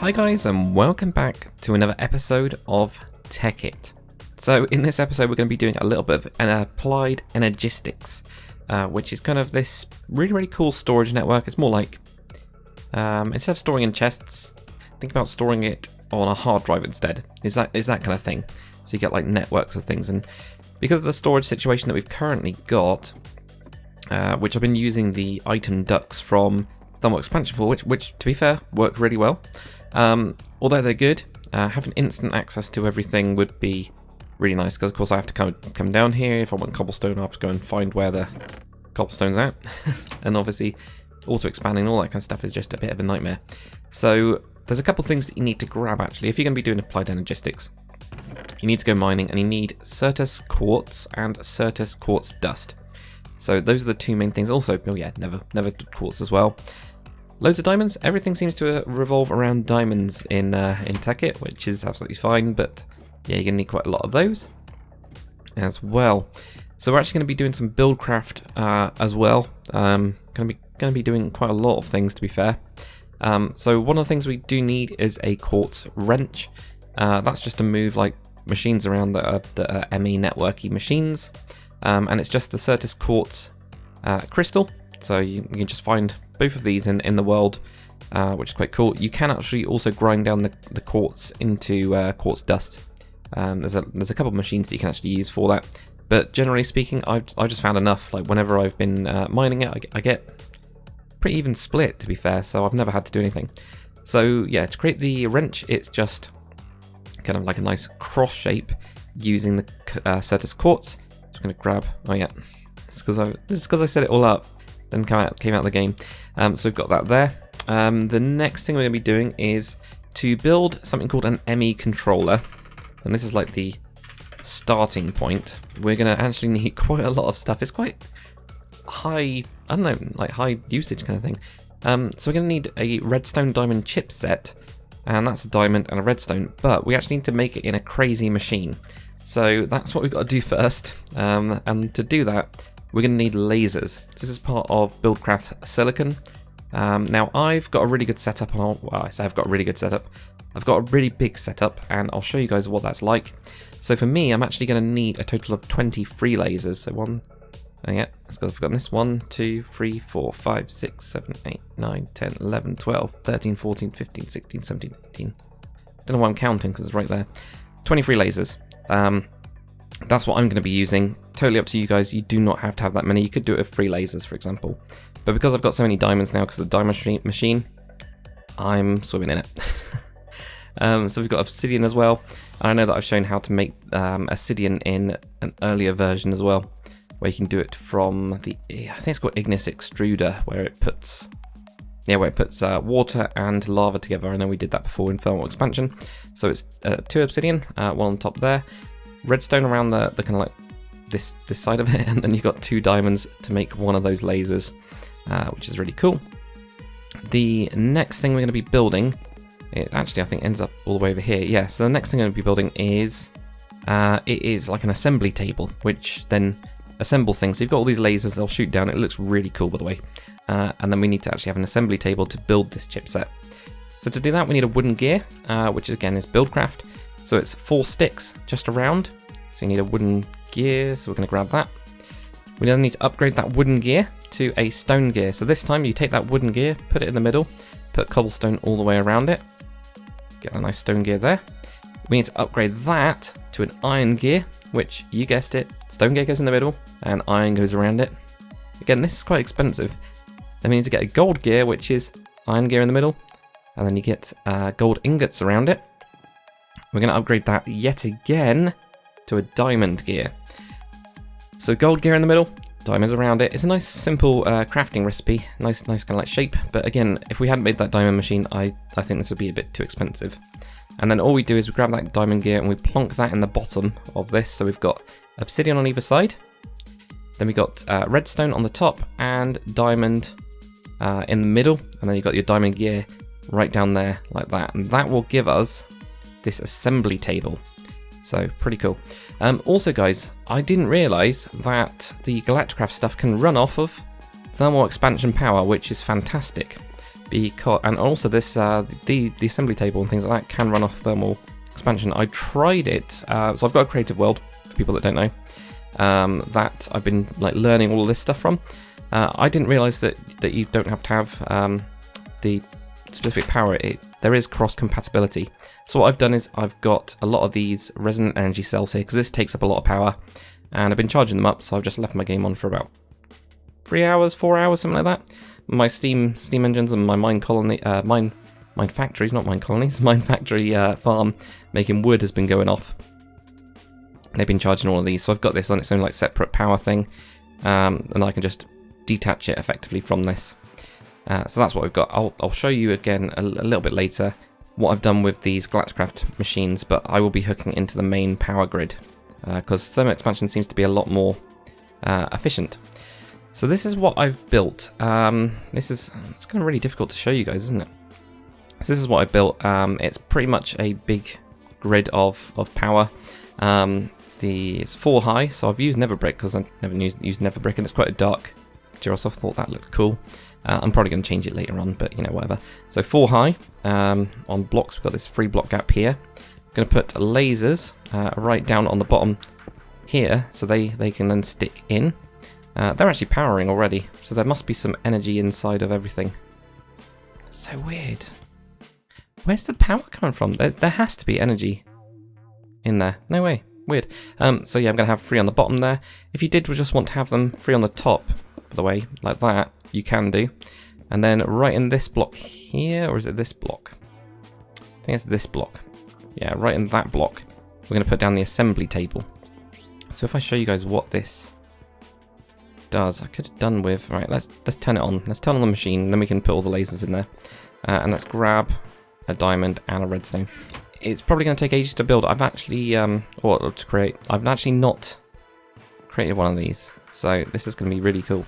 Hi guys, and welcome back to another episode of Tekkit. So in this episode we're going to be doing a little bit of an Applied Energistics, which is kind of this really cool storage network. It's more like, instead of storing in chests, think about storing it on a hard drive instead. Is that kind of thing. So you get like networks of things, and because of the storage situation that we've currently got, which I've been using the item ducts from thermal expansion for, which to be fair work really well. Although they're good, having instant access to everything would be really nice, because of course I have to come down here. If I want cobblestone, I have to go and find where the cobblestone's at. And obviously auto expanding, all that kind of stuff is just a bit of a nightmare. So there's a couple things that you need to grab actually. If you're going to be doing Applied Energistics, you need to go mining, and you need Certus quartz and Certus quartz dust. So those are the two main things. Also, oh yeah, never quartz as well. Loads of diamonds. Everything seems to revolve around diamonds in Tekkit, which is absolutely fine. But yeah, you're gonna need quite a lot of those as well. So we're actually going to be doing some buildcraft as well. Gonna be doing quite a lot of things, to be fair. So one of the things we do need is a quartz wrench. That's just to move like machines around that are ME networky machines, and it's just the Certus quartz crystal. So you can just find both of these in the world, which is quite cool. You can actually also grind down the quartz into quartz dust. There's a couple of machines that you can actually use for that, but generally speaking, I just found enough. Like whenever I've been mining it, I get pretty even split, to be fair. So I've never had to do anything. So yeah, to create the wrench, it's just kind of like a nice cross shape using the Certus quartz. Just gonna grab. Oh yeah, it's because I set it all up. Then came out of the game. So we've got that there. The next thing we're going to be doing is to build something called an ME controller. And this is like the starting point. We're going to actually need quite a lot of stuff. It's quite high, I don't know, like high usage kind of thing. So we're going to need a redstone diamond chipset. And that's a diamond and a redstone. But we actually need to make it in a crazy machine. So that's what we've got to do first. And to do that, we're going to need lasers. This is part of Buildcraft Silicon. Now I've got a really good setup. Well, I say I've got a really good setup. I've got a really big setup, and I'll show you guys what that's like. So for me, I'm actually going to need a total of 23 lasers. So I've got this 1, 2, 3, 4, 5, 6, 7, 8, 9, 10, 11, 12, 13, 14, 15, 16, 17, 18. Don't know why I'm counting because it's right there. 23 lasers. That's what I'm going to be using. Totally up to you guys. You do not have to have that many. You could do it with 3 lasers, for example. But because I've got so many diamonds now, because of the diamond machine, I'm swimming in it. So we've got obsidian as well. I know that I've shown how to make obsidian in an earlier version as well, where you can do it from the, I think it's called Ignis Extruder, where it puts water and lava together. I know we did that before in thermal expansion. So it's 2 obsidian, one on top there. Redstone around the kind of like this side of it, and then you've got 2 diamonds to make one of those lasers, which is really cool. The next thing we're going to be building, it actually I think ends up all the way over here. Yeah, so the next thing I'm going to be building is it is like an assembly table, which then assembles things. So you've got all these lasers, they'll shoot down. It looks really cool, by the way. And then we need to actually have an assembly table to build this chipset. So to do that, we need a wooden gear, which again is Buildcraft. So it's 4 sticks just around. So you need a wooden gear, so we're going to grab that. We then need to upgrade that wooden gear to a stone gear. So this time you take that wooden gear, put it in the middle, put cobblestone all the way around it. Get a nice stone gear there. We need to upgrade that to an iron gear, which, you guessed it, stone gear goes in the middle and iron goes around it. Again, this is quite expensive. Then we need to get a gold gear, which is iron gear in the middle, and then you get gold ingots around it. We're going to upgrade that yet again to a diamond gear. So gold gear in the middle, diamonds around it. It's a nice simple crafting recipe, nice kind of like shape. But again, if we hadn't made that diamond machine, I think this would be a bit too expensive. And then all we do is we grab that diamond gear and we plonk that in the bottom of this. So we've got obsidian on either side. Then we got redstone on the top and diamond in the middle. And then you've got your diamond gear right down there like that. And that will give us this assembly table. So pretty cool. Also guys, I didn't realise that the Galacticraft stuff can run off of thermal expansion power, which is fantastic. because, and also this the assembly table and things like that can run off thermal expansion. I tried it, so I've got a creative world for people that don't know, that I've been like learning all of this stuff from. I didn't realize that you don't have to have the specific power. There is cross compatibility. So what I've done is I've got a lot of these resonant energy cells here because this takes up a lot of power, and I've been charging them up, so I've just left my game on for about 3 hours, 4 hours, something like that. My steam engines and my mine colony, mine factories, not mine colonies, mine factory farm making wood has been going off. They've been charging all of these, so I've got this on its own like separate power thing, and I can just detach it effectively from this. So that's what we've got. I'll show you again a little bit later what I've done with these Galacticraft machines, but I will be hooking into the main power grid because thermal expansion seems to be a lot more efficient. So this is what I've built. It's kind of really difficult to show you guys, isn't it? So this is what I've built. It's pretty much a big grid of power. It's 4 high, so I've used Never Brick because I've never used Never Brick, and it's quite a dark material, so I thought that looked cool. I'm probably going to change it later on, but you know, whatever. So 4 high on blocks. We've got this 3 block gap here. I'm going to put lasers right down on the bottom here, so they can then stick in. They're actually powering already, so there must be some energy inside of everything. So weird. Where's the power coming from? There has to be energy in there. No way. Weird. So yeah, I'm going to have 3 on the bottom there. If you did just want to have them 3 on the top, by the way, like that, you can do. And then right in this block here, or is it this block? I think it's this block. Yeah, right in that block, we're going to put down the assembly table. So if I show you guys what this does, I could have done with, right, let's turn it on. Let's turn on the machine, then we can put all the lasers in there. And let's grab a diamond and a redstone. It's probably going to take ages to build. I've actually, or to create, I've actually not created one of these. So this is going to be really cool.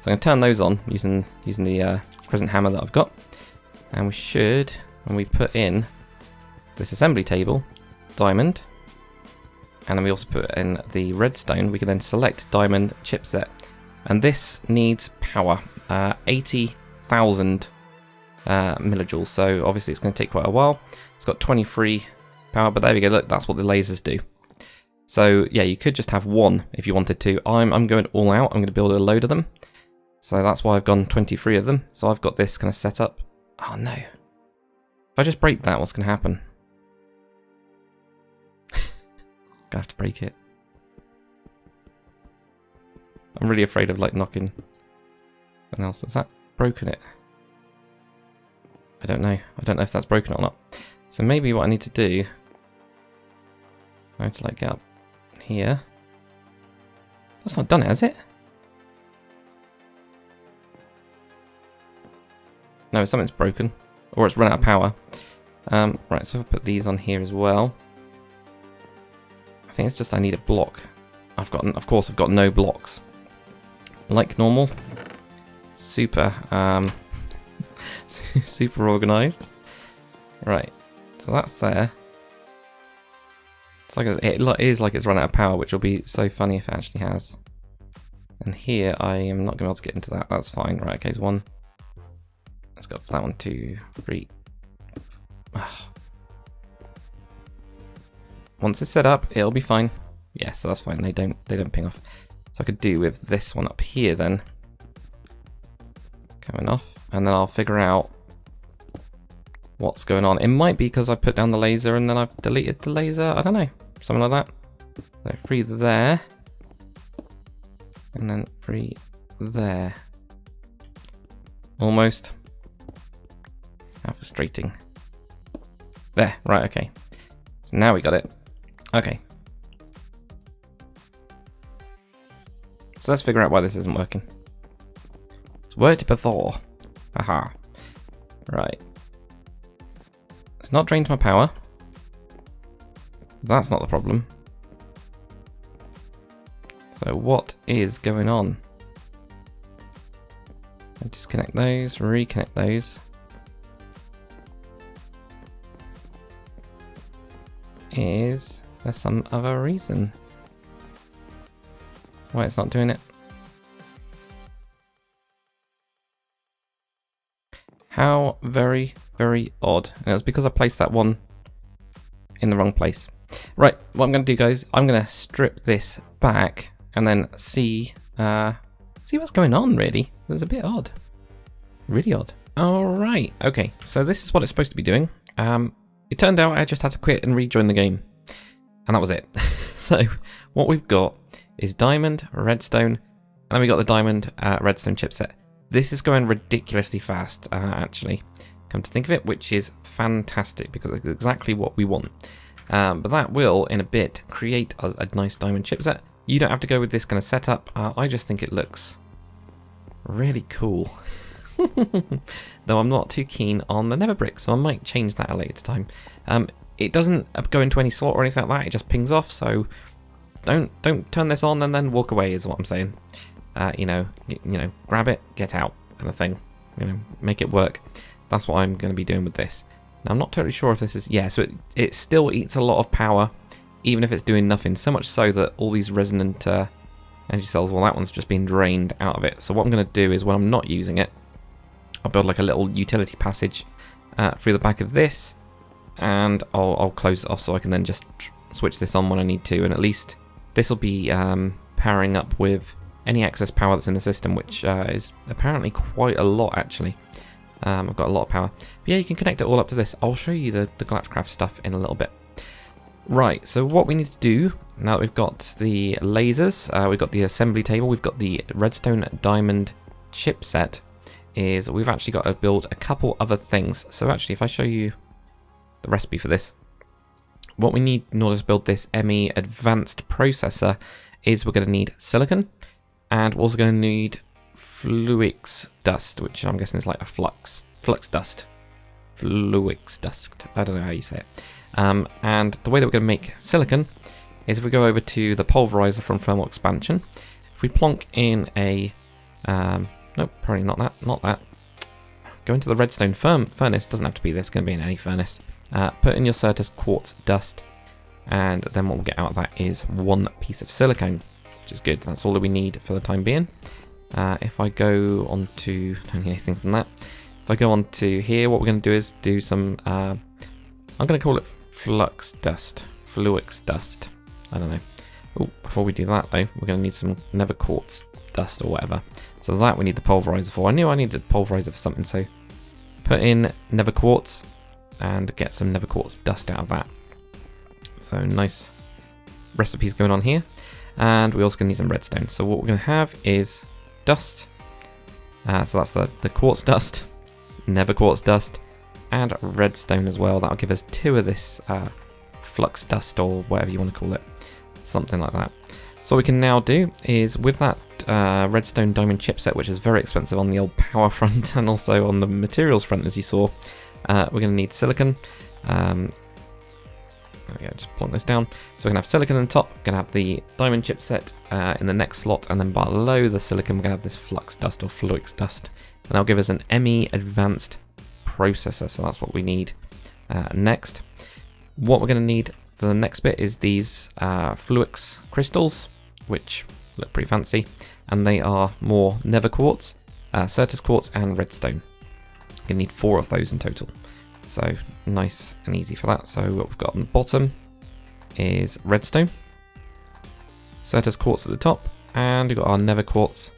So I'm going to turn those on using the crescent hammer that I've got. And we should, when we put in this assembly table, diamond, and then we also put in the redstone, we can then select diamond chipset. And this needs power, 80,000 millijoules. So obviously it's going to take quite a while. It's got 23 power, but there we go. Look, that's what the lasers do. So yeah, you could just have 1 if you wanted to. I'm going all out. I'm going to build a load of them. So that's why I've gone 23 of them. So I've got this kind of set up. Oh no. If I just break that, what's going to happen? Gonna have to break it. I'm really afraid of like knocking something else. Has that broken it? I don't know. I don't know if that's broken or not. So maybe what I need to do, I need to like get up here. That's not done it, has it? No, something's broken. Or it's run out of power. Right, so I'll put these on here as well. I think it's just I need a block. Of course I've got no blocks. Like normal. Super, super organised. Right, so that's there. It's like it is like it's run out of power, which will be so funny if it actually has. And here I am not going to be able to get into that. That's fine. Right, okay, so 1. Let's go for that 1, 2, 3. Once it's set up, it'll be fine. Yeah, so that's fine. They don't ping off. So I could do with this one up here then. Coming off, and then I'll figure out what's going on. It might be because I put down the laser and then I've deleted the laser. I don't know. Something like that. So 3 there. And then 3 there. Almost. How frustrating. There. Right, okay. So now we got it. Okay. So let's figure out why this isn't working. It's worked before. Aha. Right. It's not drained my power. That's not the problem. So what is going on? Disconnect those, reconnect those. Is there some other reason why it's not doing it? How very, very odd. And it's because I placed that one in the wrong place. Right, what I'm going to do, guys, I'm going to strip this back and then see what's going on, really. It's a bit odd. Really odd. Alright, okay, so this is what it's supposed to be doing. It turned out I just had to quit and rejoin the game. And that was it. So, what we've got is diamond, redstone, and then we got the diamond redstone chipset. This is going ridiculously fast, actually, come to think of it, which is fantastic because it's exactly what we want. But that will, in a bit, create a nice diamond chipset. You don't have to go with this kind of setup. I just think it looks really cool. Though I'm not too keen on the nether brick, so I might change that at a later time. It doesn't go into any slot or anything like that. It just pings off, so don't turn this on and then walk away is what I'm saying. You know, grab it, get out, kind of thing. You know, make it work. That's what I'm going to be doing with this. Now, I'm not totally sure if this is... Yeah, so it still eats a lot of power, even if it's doing nothing. So much so that all these resonant energy cells, well, that one's just being drained out of it. So what I'm going to do is, when I'm not using it, I'll build like a little utility passage through the back of this, and I'll close it off so I can then just switch this on when I need to. And at least this will be powering up with any excess power that's in the system, which is apparently quite a lot, actually. I've got a lot of power. But yeah, you can connect it all up to this. I'll show you the Glitchcraft stuff in a little bit. Right, so what we need to do, now that we've got the lasers, we've got the assembly table, we've got the redstone diamond chipset, is we've actually got to build a couple other things. So actually, if I show you the recipe for this, what we need in order to build this ME advanced processor is we're going to need silicon, and we're also going to need fluix dust, which I'm guessing is like a flux dust. Fluix dust. I don't know how you say it. And the way that we're going to make silicon is if we go over to the pulverizer from thermal expansion, if we plonk in a nope, probably not that. Go into the redstone furnace. Doesn't have to be this. Going to be in any furnace. Put in your Certus quartz dust, and then what we'll get out of that is one piece of silicone, which is good. That's all that we need for the time being. If I go on to, don't need anything from that. If I go on to here, what we're going to do is do some, I'm going to call it fluix dust. I don't know. Oh, before we do that though, we're going to need some nether quartz dust or whatever. So that we need the pulverizer for. I knew I needed the pulverizer for something, so put in nether quartz and get some nether quartz dust out of that. So nice recipes going on here. And we're also going to need some redstone. So what we're going to have is dust. So that's the quartz dust, nether quartz dust, and redstone as well. That'll give us 2 of this flux dust, or whatever you want to call it. Something like that. So what we can now do is, with that redstone diamond chipset, which is very expensive on the old power front and also on the materials front, as you saw, we're going to need silicon. There we go, just plonk this down. So we're going to have silicon on the top, we're going to have the diamond chipset in the next slot, and then below the silicon we're going to have this flux dust or fluix dust. And that'll give us an ME advanced processor, so that's what we need next. What we're going to need for the next bit is these fluix crystals, which look pretty fancy, and they are more nether quartz, Certus quartz, and redstone. You're going to need 4 of those in total. So nice and easy for that. So what we've got on the bottom is redstone, Certus quartz at the top, and we've got our nether quartz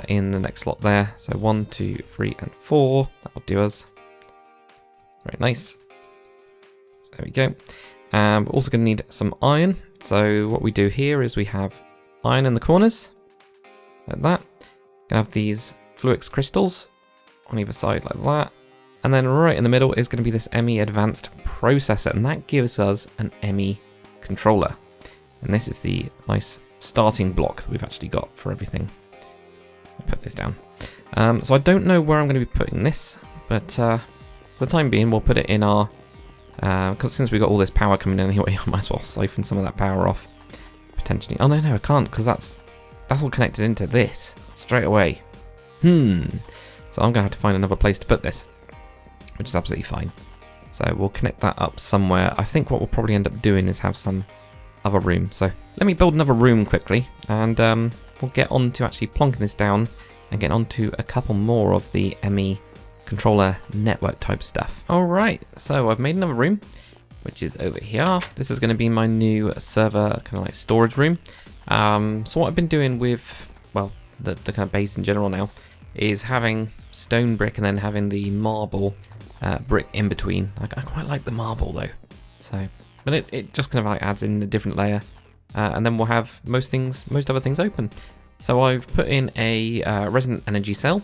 in the next slot there. So 1, 2, 3, and 4. That will do us. Very nice. So there we go. We're also going to need some iron. So what we do here is we have iron in the corners, like that. Going to have these fluix crystals on either side like that. And then right in the middle is going to be this ME advanced processor, and that gives us an ME controller. And this is the nice starting block that we've actually got for everything. I'll put this down. So I don't know where I'm going to be putting this, but for the time being we'll put it in our, because since we've got all this power coming in anyway, I might as well siphon some of that power off, potentially. Oh no, I can't, because that's all connected into this straight away. So I'm going to have to find another place to put this, which is absolutely fine. So we'll connect that up somewhere. I think what we'll probably end up doing is have some other room. So let me build another room quickly, and we'll get on to actually plonking this down and get onto a couple more of the ME controller network type stuff. Alright, so I've made another room, which is over here. This is going to be my new server kind of like storage room. So what I've been doing with, well, the kind of base in general now, is having stone brick and then having the marble brick in between. I quite like the marble though, so but it just kind of like adds in a different layer, and then we'll have most other things open. So I've put in a resonant energy cell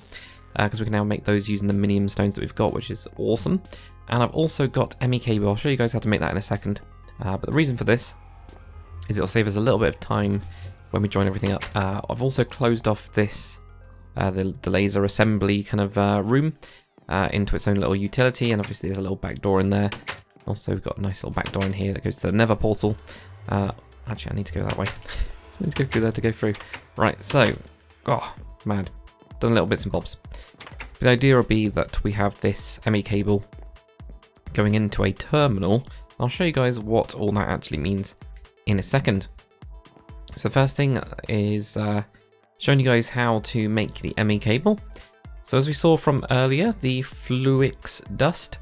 because we can now make those using the minium stones that we've got, which is awesome. And I've also got ME cable. I'll show you guys how to make that in a second. But the reason for this is it'll save us a little bit of time when we join everything up. I've also closed off this the laser assembly kind of room into its own little utility, and obviously there's a little back door in there. Also we've got a nice little back door in here that goes to the nether portal. Actually I need to go that way. So I need to go through there to go through. Right, so, oh, mad. Done little bits and bobs. The idea will be that we have this ME cable going into a terminal. I'll show you guys what all that actually means in a second. So first thing is showing you guys how to make the ME cable. So as we saw from earlier, the Fluix dust,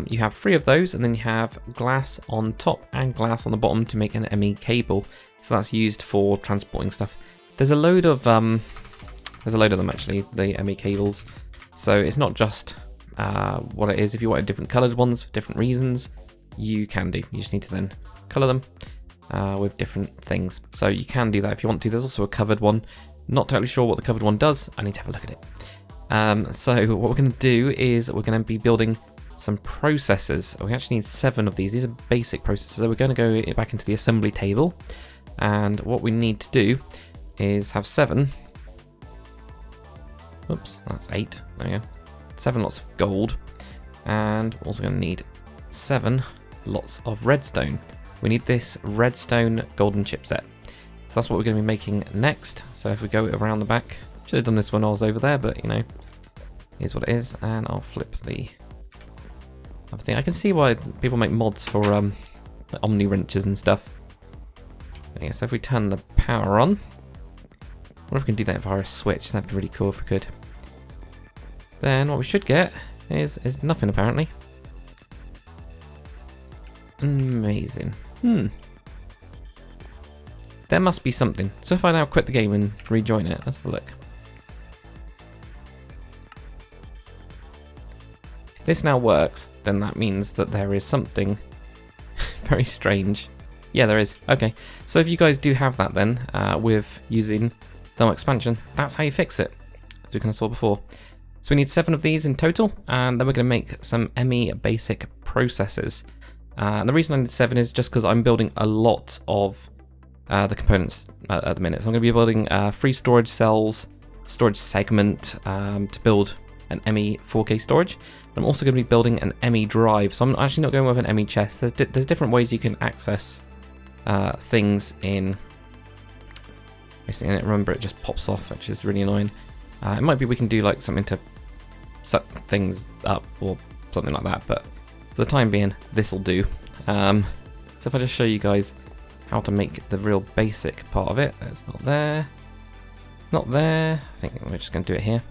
you have 3 of those, and then you have glass on top and glass on the bottom to make an ME cable. So that's used for transporting stuff. There's a load of them actually, the ME cables. So it's not just what it is. If you wanted different coloured ones for different reasons, you can do. You just need to then colour them with different things. So you can do that if you want to. There's also a covered one. Not totally sure what the covered one does. I need to have a look at it. So what we're going to do is we're going to be building some processors. We actually need 7 of these. These are basic processors. So we're going to go back into the assembly table. And what we need to do is have 7. Oops, that's 8. There we go. 7 lots of gold. And we're also going to need 7 lots of redstone. We need this redstone golden chipset. So that's what we're going to be making next. So if we go around the back, should have done this when I was over there, but you know, here's what it is. And I'll flip the other thing. I can see why people make mods for the Omni wrenches and stuff. Okay, so if we turn the power on, I wonder if we can do that via a switch. That'd be really cool if we could. Then what we should get is nothing apparently. Amazing. There must be something. So if I now quit the game and rejoin it, let's have a look. If this now works, then that means that there is something very strange. Yeah, there is. Okay, so if you guys do have that then, with using thermal expansion, that's how you fix it, as we kind of saw before. So we need 7 of these in total, and then we're going to make some ME basic processors. And the reason I need 7 is just because I'm building a lot of the components at the minute. So I'm going to be building 3 storage cells, storage segment to build an ME 4K storage. I'm also going to be building an ME drive, so I'm actually not going with an ME chest. There's different ways you can access things in. Basically, remember it just pops off, which is really annoying. It might be we can do like something to suck things up or something like that, but for the time being, this will do. So if I just show you guys how to make the real basic part of it, it's not there, not there. I think we're just going to do it here.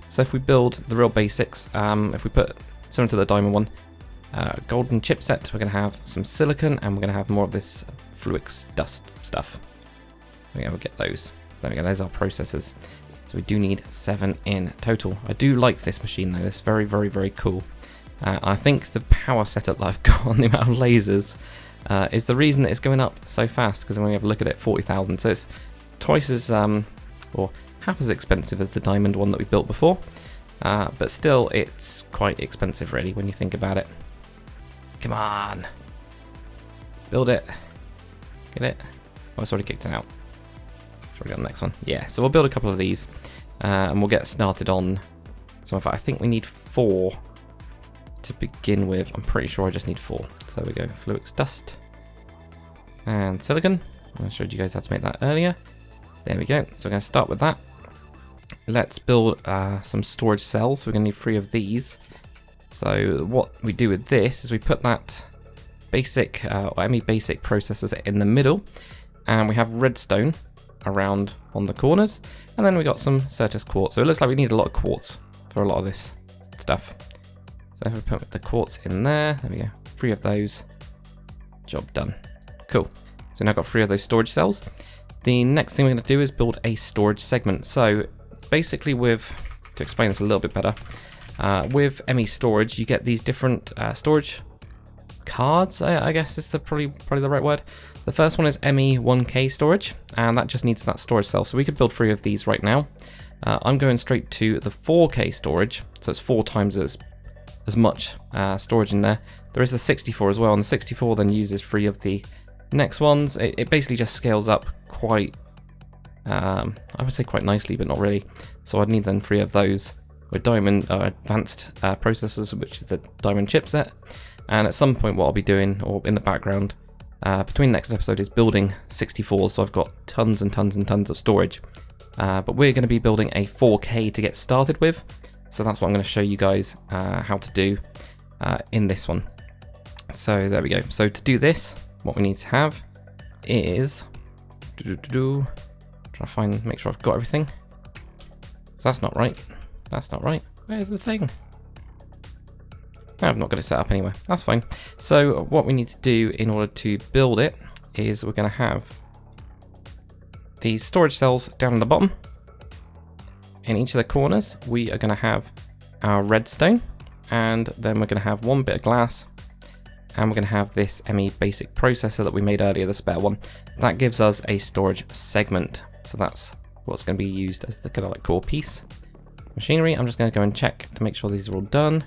So if we build the real basics, if we put similar to the diamond one, golden chipset, we're going to have some silicon, and we're going to have more of this Fluix dust stuff. Yeah, we'll get those. There we go, there's our processors. So we do need 7 in total. I do like this machine though, it's very, very, very cool. I think the power setup that I've got on the amount of lasers is the reason that it's going up so fast, because when we have a look at it, 40,000. So it's twice as, or half as expensive as the diamond one that we built before. But still, it's quite expensive really when you think about it. Come on. Build it. Get it? Oh, it's already kicked it out. Should we go on the next one? Yeah, so we'll build a couple of these and we'll get started on some of it. I think we need 4 to begin with. I'm pretty sure I just need 4. So we go Fluix dust and silicon. I showed you guys how to make that earlier. There we go. So we're going to start with that. Let's build some storage cells. So we're going to need 3 of these. So what we do with this is we put that basic or ME basic processors in the middle, and we have redstone around on the corners, and then we got some Certus quartz. So it looks like we need a lot of quartz for a lot of this. stuff. So if we put the quartz in there we go, 3 of those, job done. Cool. So now I've got 3 of those storage cells. The next thing we're going to do is build a storage segment. So basically to explain this a little bit better, with ME storage you get these different storage cards, I guess is probably the right word. The first one is ME1K storage, and that just needs that storage cell. So we could build 3 of these right now. I'm going straight to the 4K storage, so it's 4 times as much storage in there. There is the 64 as well, and the 64 then uses 3 of the next ones. It basically just scales up quite, I would say quite nicely, but not really. So I'd need then 3 of those with diamond advanced processors, which is the diamond chipset. And at some point what I'll be doing, or in the background, between the next episode, is building 64s, so I've got tons and tons and tons of storage. But we're going to be building a 4K to get started with, so that's what I'm going to show you guys how to do in this one. So there we go. So to do this, what we need to have is try to make sure I've got everything. So that's not right. That's not right. Where's the thing? No, I've not got it set up anywhere. That's fine. So what we need to do in order to build it is we're going to have these storage cells down at the bottom. In each of the corners, we are going to have our redstone, and then we're going to have 1 bit of glass, and we're going to have this ME basic processor that we made earlier, the spare one. That gives us a storage segment. So that's what's going to be used as the kind of like core piece. Machinery, I'm just going to go and check to make sure these are all done.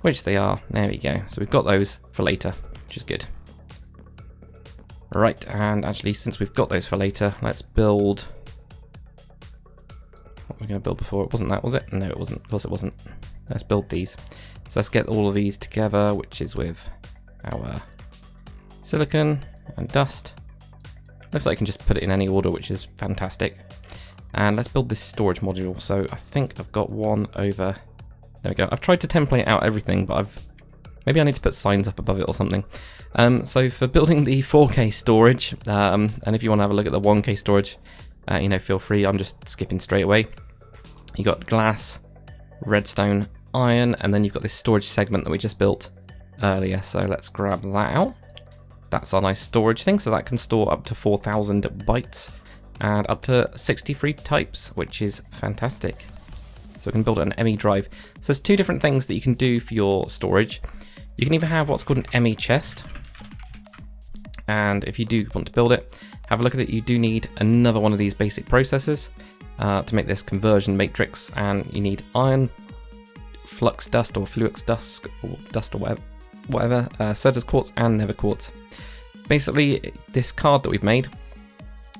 Which they are. There we go. So we've got those for later, which is good. Right, and actually, since we've got those for later, let's build. What were we going to build before? It wasn't that, was it? No, it wasn't. Of course it wasn't. Let's build these. So let's get all of these together, which is with our silicon and dust. Looks like you can just put it in any order, which is fantastic. And let's build this storage module. So I think I've got one over. There we go. I've tried to template out everything, but maybe I need to put signs up above it or something. So for building the 4K storage, and if you want to have a look at the 1K storage, feel free. I'm just skipping straight away. You got glass, redstone, iron, and then you've got this storage segment that we just built earlier. So let's grab that out. That's our nice storage thing. So that can store up to 4,000 bytes and up to 63 types, which is fantastic. So we can build an ME drive. So there's 2 different things that you can do for your storage. You can either have what's called an ME chest, and if you do want to build it, have a look at it. You do need another one of these basic processors to make this conversion matrix, and you need iron, flux dust or fluix dust or whatever, Surde's quartz and nether quartz. Basically, this card that we've made,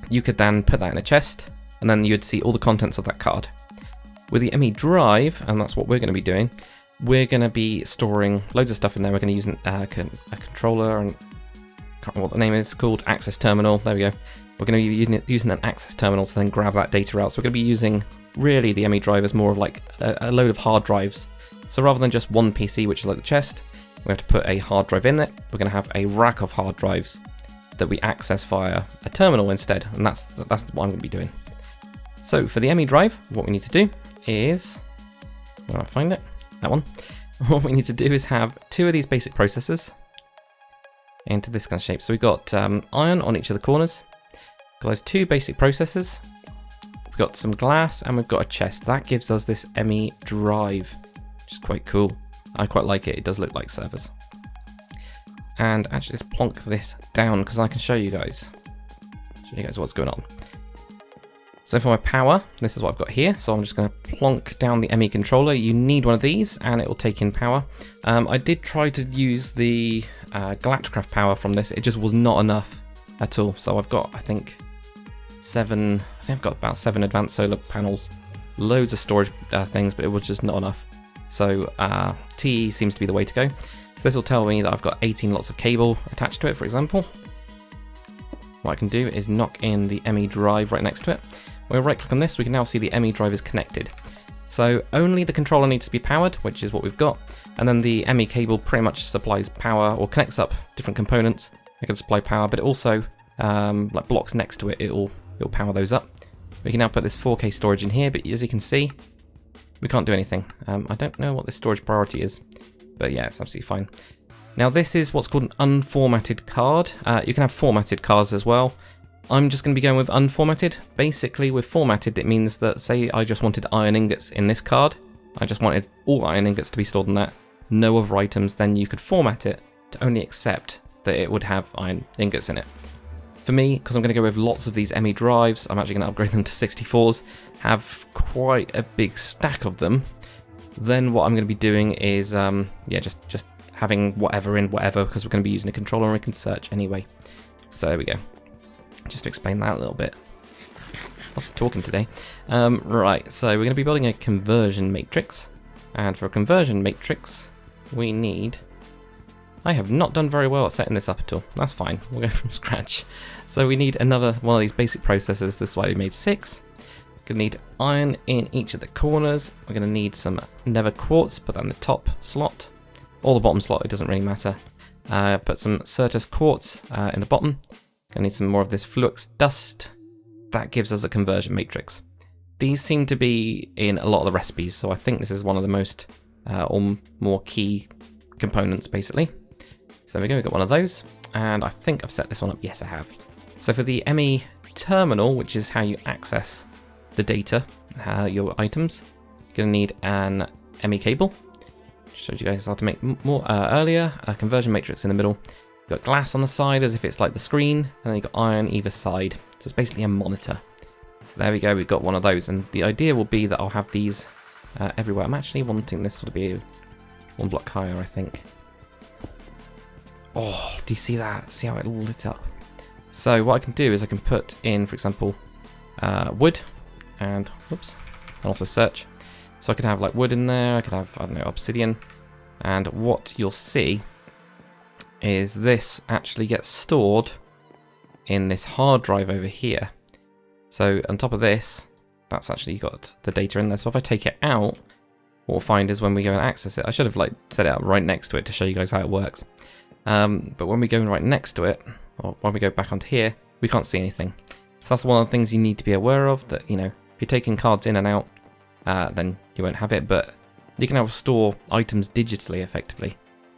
you could then put that in a chest, and then you'd see all the contents of that card. With the ME drive, and that's what we're going to be doing, we're going to be storing loads of stuff in there. We're going to use a controller, and I can't remember what the name is called, access terminal. There we go. We're going to be using an access terminal to then grab that data out. So we're going to be using really the ME drive as more of like a load of hard drives. So rather than just one PC, which is like the chest, we have to put a hard drive in it. We're going to have a rack of hard drives that we access via a terminal instead, and that's what I'm going to be doing. So for the ME drive, what we need to do is, where do I find it? That one. What we need to do is have 2 of these basic processors into this kind of shape. So we've got iron on each of the corners. Got those 2 basic processors. We've got some glass and we've got a chest. That gives us this ME drive, which is quite cool. I quite like it. It does look like servers. And actually, let's plonk this down because I can show you guys what's going on. So for my power, this is what I've got here. So I'm just going to plonk down the ME controller. You need one of these and it will take in power. I did try to use the Galacticraft power from this. It just was not enough at all. So I've got, I think I've got about 7 advanced solar panels, loads of storage things, but it was just not enough. So TE seems to be the way to go. So this will tell me that I've got 18 lots of cable attached to it, for example. What I can do is knock in the ME drive right next to it. When we right click on this, we can now see the ME drive is connected. So only the controller needs to be powered, which is what we've got. And then the ME cable pretty much supplies power or connects up different components. It can supply power, but it also, like blocks next to it, it'll power those up. We can now put this 4K storage in here, but as you can see, we can't do anything. I don't know what this storage priority is, but yeah, it's absolutely fine. Now this is what's called an unformatted card. You can have formatted cards as well. I'm just going to be going with unformatted. Basically with formatted it means that, say I just wanted iron ingots in this card, I just wanted all iron ingots to be stored in that, no other items, then you could format it to only accept that it would have iron ingots in it. For me, because I'm going to go with lots of these ME drives, I'm actually going to upgrade them to 64s, have quite a big stack of them. Then what I'm going to be doing is, yeah, just having whatever in whatever, because we're going to be using a controller and we can search anyway. So there we go. Just to explain that a little bit. Lots of talking today. Right, so we're going to be building a conversion matrix. And for a conversion matrix, we need... I have not done very well at setting this up at all. That's fine. We'll go from scratch. So we need another one of these basic processors. This is why we made 6. We're going to need iron in each of the corners. We're going to need some nether quartz, put that in the top slot. Or the bottom slot, it doesn't really matter. Put some Certus quartz in the bottom. Going to need some more of this flux dust. That gives us a conversion matrix. These seem to be in a lot of the recipes, so I think this is one of the most or more key components, basically. So there we go, we've got one of those, and I think I've set this one up. Yes, I have. So for the ME terminal, which is how you access the data, your items, you're going to need an ME cable. Showed you guys how to make more earlier. A conversion matrix in the middle. You've got glass on the side as if it's like the screen, and then you've got iron either side. So it's basically a monitor. So there we go, we've got one of those, and the idea will be that I'll have these everywhere. I'm actually wanting this to be one block higher, I think. Oh, do you see that? See how it lit up? So what I can do is I can put in, for example, wood, and whoops, and also search. So I could have like wood in there, I could have, I don't know, obsidian, and what you'll see is this actually gets stored in this hard drive over here. So on top of this, that's actually got the data in there. So if I take it out, what we'll find is when we go and access it, I should have like set it up right next to it to show you guys how it works. But when we go right next to it, or when we go back onto here, we can't see anything. So that's one of the things you need to be aware of, that, you know, if you're taking cards in and out, then you won't have it, but you can now store items digitally effectively,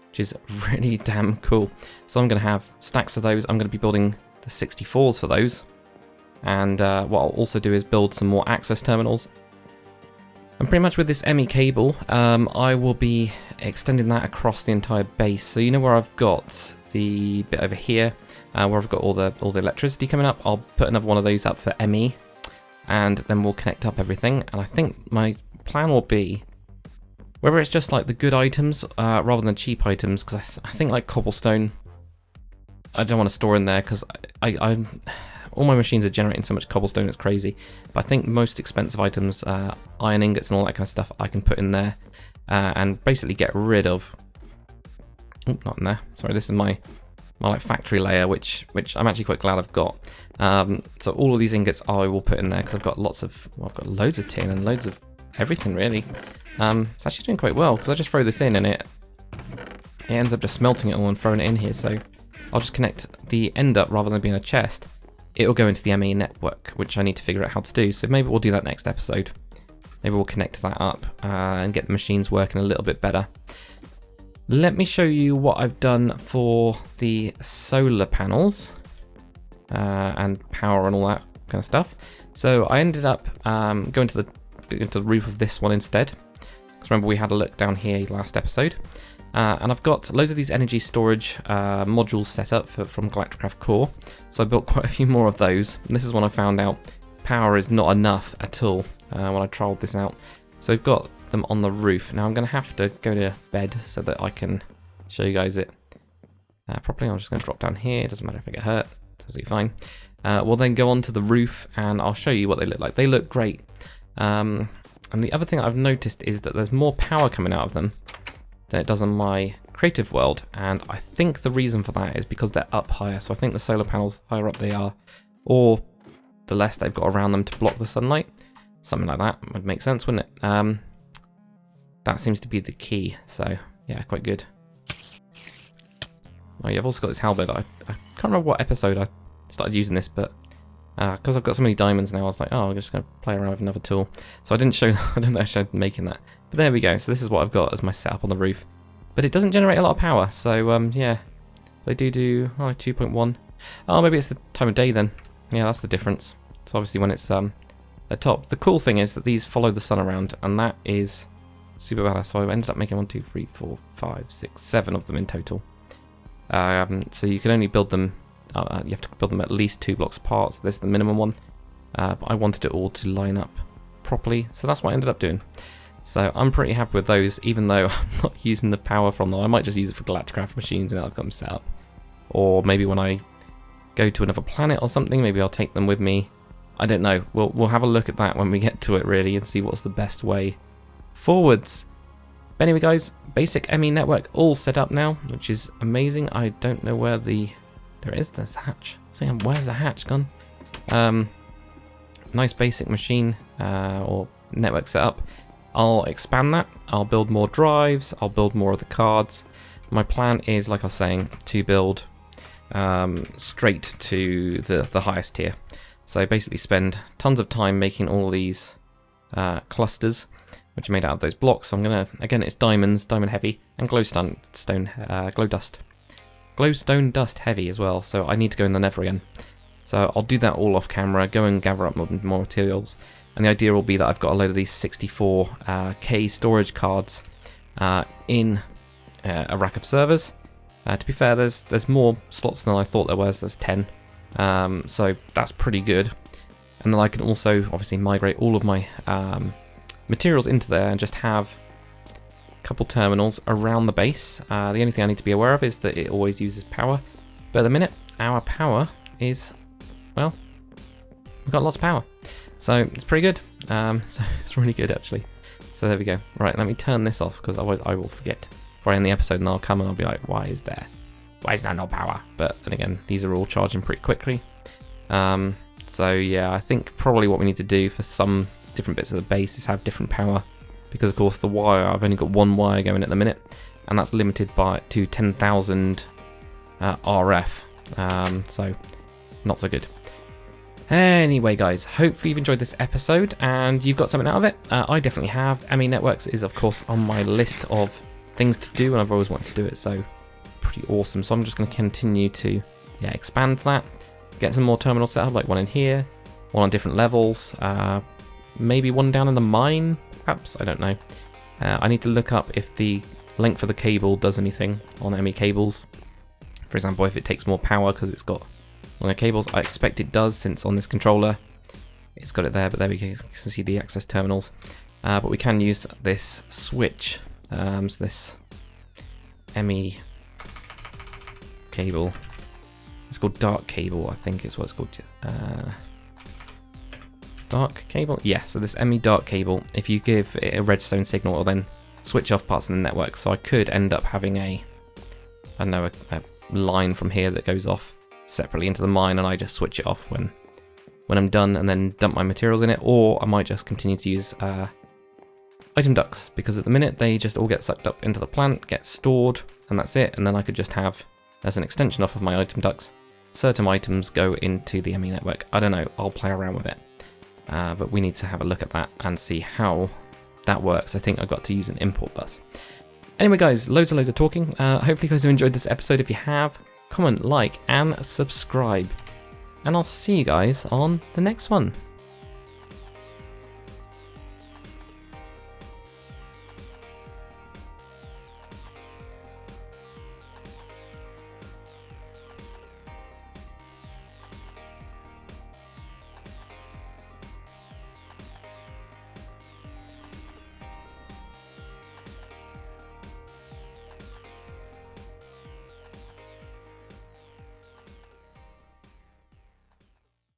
which is really damn cool. So I'm going to have stacks of those. I'm going to be building the 64s for those. And what I'll also do is build some more access terminals. And pretty much with this ME cable, I will be extending that across the entire base. So you know where I've got the bit over here, where I've got all the electricity coming up, I'll put another one of those up for ME, and then we'll connect up everything. And I think my plan will be, whether it's just like the good items rather than cheap items, because I think like cobblestone, I don't want to store in there, because I'm all my machines are generating so much cobblestone, it's crazy. But I think most expensive items, iron ingots and all that kind of stuff, I can put in there and basically get rid of. Oh, not in there. Sorry, this is my like factory layer, which I'm actually quite glad I've got. So all of these ingots I will put in there, because I've got lots of, well, I've got loads of tin and loads of everything really. It's actually doing quite well, because I just throw this in and it ends up just smelting it all and throwing it in here. So I'll just connect the end up rather than being a chest. It'll go into the ME network, which I need to figure out how to do. So maybe we'll do that next episode. Maybe we'll connect that up and get the machines working a little bit better. Let me show you what I've done for the solar panels and power and all that kind of stuff. So I ended up going to the roof of this one instead. Because remember we had a look down here last episode. And I've got loads of these energy storage modules set up from Galacticraft Core. So I built quite a few more of those. And this is when I found out power is not enough at all when I trialed this out. So I've got them on the roof. Now I'm going to have to go to bed so that I can show you guys it properly. I'm just going to drop down here. It doesn't matter if I get hurt. It's absolutely fine. We'll then go onto the roof and I'll show you what they look like. They look great. And the other thing I've noticed is that there's more power coming out of them than it does on my creative world, and I think the reason for that is because they're up higher. So I think the solar panels, higher up they are, or the less they've got around them to block the sunlight, something like that would make sense, wouldn't it? That seems to be the key. So yeah, quite good. Oh, yeah, I've also got this halberd. I can't remember what episode I started using this, but Because I've got so many diamonds now, I was like, oh, I'm just going to play around with another tool. So I didn't show, I don't know if I showed making that. But there we go, so this is what I've got as my setup on the roof. But it doesn't generate a lot of power, so yeah. They do 2.1. Oh, maybe it's the time of day then. Yeah, that's the difference. So obviously when it's at top. The cool thing is that these follow the sun around, and that is super badass. So I ended up making 1, 2, 3, 4, 5, 6, 7 of them in total. So you can only build them, you have to build them at least 2 blocks apart, so this is the minimum one. But I wanted it all to line up properly, so that's what I ended up doing. So I'm pretty happy with those, even though I'm not using the power from them. I might just use it for Galacticraft machines and I've got them set up. Or maybe when I go to another planet or something, maybe I'll take them with me. I don't know. We'll have a look at that when we get to it, really, and see what's the best way forwards. But anyway, guys, basic ME network all set up now, which is amazing. I don't know where the... There it is, there's the hatch. So where's the hatch gone? Nice basic machine or network setup. I'll expand that. I'll build more drives. I'll build more of the cards. My plan is, like I was saying, to build straight to the highest tier. So basically spend tons of time making all these clusters, which are made out of those blocks. So I'm gonna, again, it's diamonds, diamond heavy, and glowstone dust heavy as well. So I need to go in the nether again. So I'll do that all off camera, go and gather up more materials. And the idea will be that I've got a load of these 64K storage cards in a rack of servers. To be fair, there's more slots than I thought there was. There's 10. So that's pretty good. And then I can also obviously migrate all of my materials into there and just have a couple terminals around the base. The only thing I need to be aware of is that it always uses power. But at the minute, our power is, well, we've got lots of power. So it's pretty good. So it's really good, actually. So there we go. Right, let me turn this off, because otherwise I will forget. Before I end the episode, and I'll come and I'll be like, why is there no power? But then again, these are all charging pretty quickly. So yeah, I think probably what we need to do for some different bits of the base is have different power, because of course the wire, I've only got one wire going at the minute, and that's limited to 10,000 RF. So not so good. Anyway, guys, hopefully you've enjoyed this episode and you've got something out of it. I definitely have. ME Networks is, of course, on my list of things to do, and I've always wanted to do it, so pretty awesome. So I'm just going to continue to expand that, get some more terminals set up, like one in here, one on different levels, maybe one down in the mine, perhaps, I don't know. I need to look up if the length of the cable does anything on ME cables. For example, if it takes more power because it's got longer cables. I expect it does, since on this controller it's got it there, but there we go, you can see the access terminals. But we can use this switch, so this ME cable, it's called dark cable, I think is what it's called. Dark cable? Yeah, so this ME dark cable, if you give it a redstone signal, it'll then switch off parts of the network. So I could end up having a line from here that goes off separately into the mine, and I just switch it off when I'm done, and then dump my materials in it. Or I might just continue to use item ducts, because at the minute they just all get sucked up into the plant, get stored, and that's it. And then I could just have, as an extension off of my item ducts, certain items go into the ME network. I don't know, I'll play around with it, but we need to have a look at that and see how that works. I think I've got to use an import bus. Anyway, guys, loads and loads of talking. Hopefully you guys have enjoyed this episode. If you have, comment, like, and subscribe. And I'll see you guys on the next one.